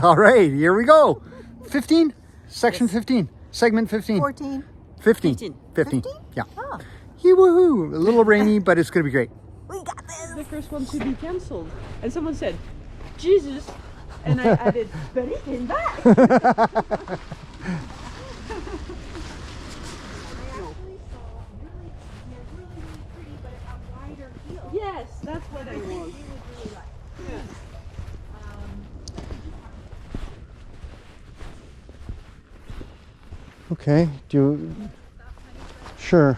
All right, here we go. 15? Section 15. Segment 15. 14. 15. 15. Yeah. Oh, Woohoo! A little rainy, but it's going to be great. we got this. The first one to be cancelled. And someone said, Jesus. And I added, but he came back. Yes, that's what I want. Yeah. Okay, do you... Sure.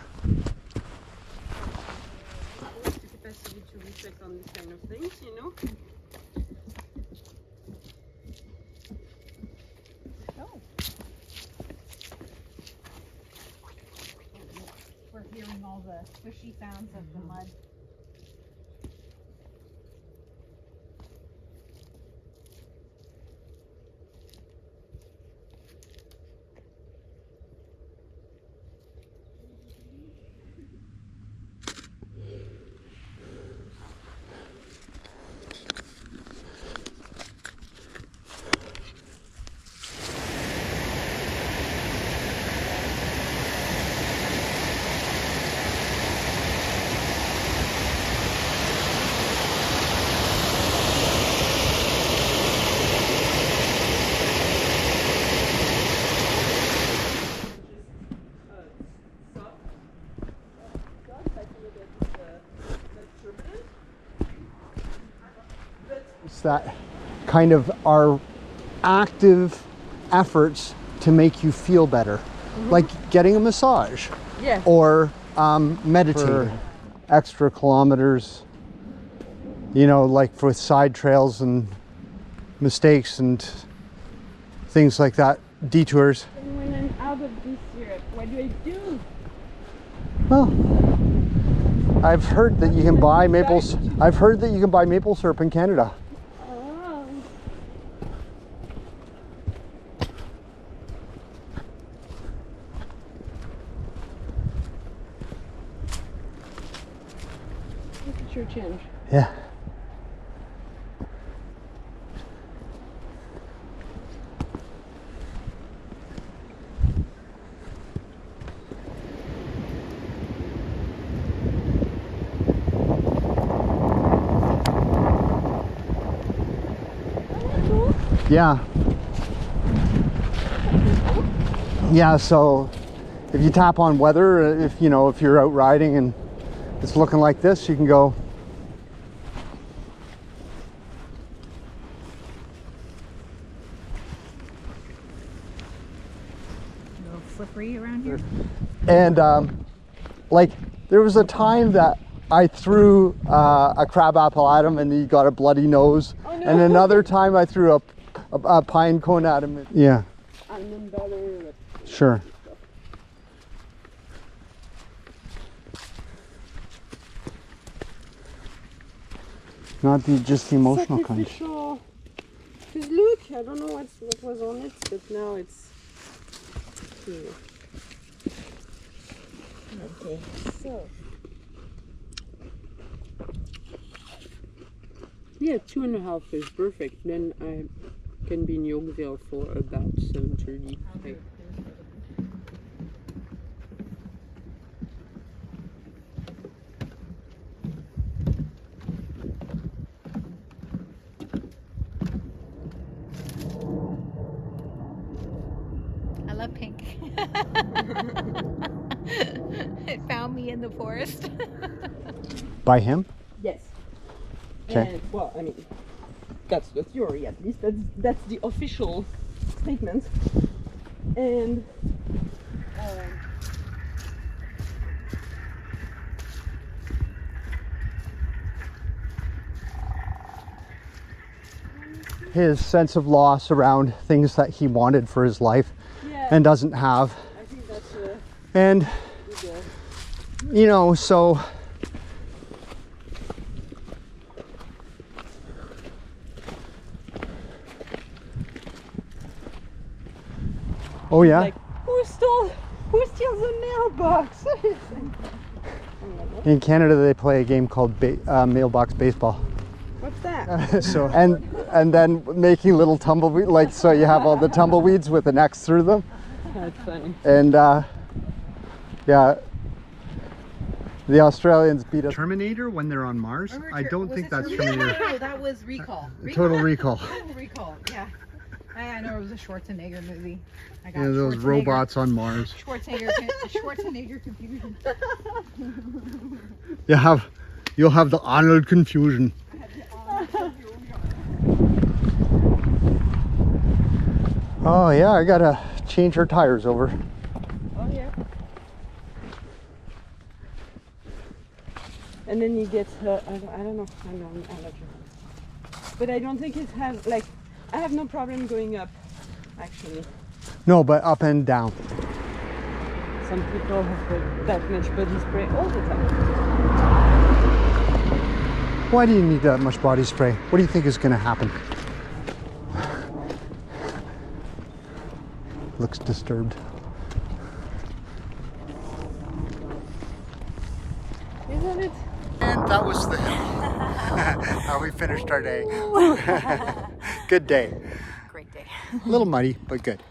The capacity to reflect on these kind of things, you know? Oh. We're hearing all the squishy sounds of the mud. It's that kind of our active efforts to make you feel better. Like getting a massage. Yeah. Or meditating. For extra kilometers, you know, like with side trails and mistakes and things like that, detours. And when I'm out of this syrup, what do I do? Well, I've heard that you can buy maple syrup in Canada. Oh. Look at your change. Yeah. Yeah. Yeah, so if you tap on weather, if you're out riding and it's looking like this, you can go. A little slippery around here. And like there was a time that I threw a crab apple at him and he got a bloody nose. Oh, no. And another time I threw a pine cone at him. Yeah, Almond butter. sure. Not just the emotional kind. Sacrificial. Because look, I don't know what was on it, but now it's here. Okay, so. Yeah, 2.5 is perfect. Then I can be in Yorkville for about 7:30. Like, I love pink. It found me in the forest. By him? yes. Okay. And, well, I mean, that's the theory at least. That's the official statement. And His sense of loss around things that he wanted for his life yeah, and doesn't have. I think that's And, good. So oh yeah. Like, who steals the mailbox? In Canada they play a game called mailbox baseball. What's that? So and then making little tumbleweed, like, so you have all the tumbleweeds with an X through them. That's funny. And yeah, the Australians beat us. Terminator when they're on Mars? I don't think that's Terminator. No, that was Recall. Total Recall. Total Recall, yeah. I know it was a Schwarzenegger movie. I got Yeah, those Schwarzenegger- robots on Mars. Schwarzenegger confusion. You'll have the Arnold confusion. Oh yeah, I gotta change her tires over. Oh yeah. And then you get, I don't know, I'm not sure. But I don't think it has, like, I have no problem going up, actually. No, but up and down. Some people have put that much body spray all the time. Why do you need that much body spray? What do you think is gonna happen? Looks disturbed. Isn't it? And that was how we finished our day. Good day. Great day. A little muddy, but good.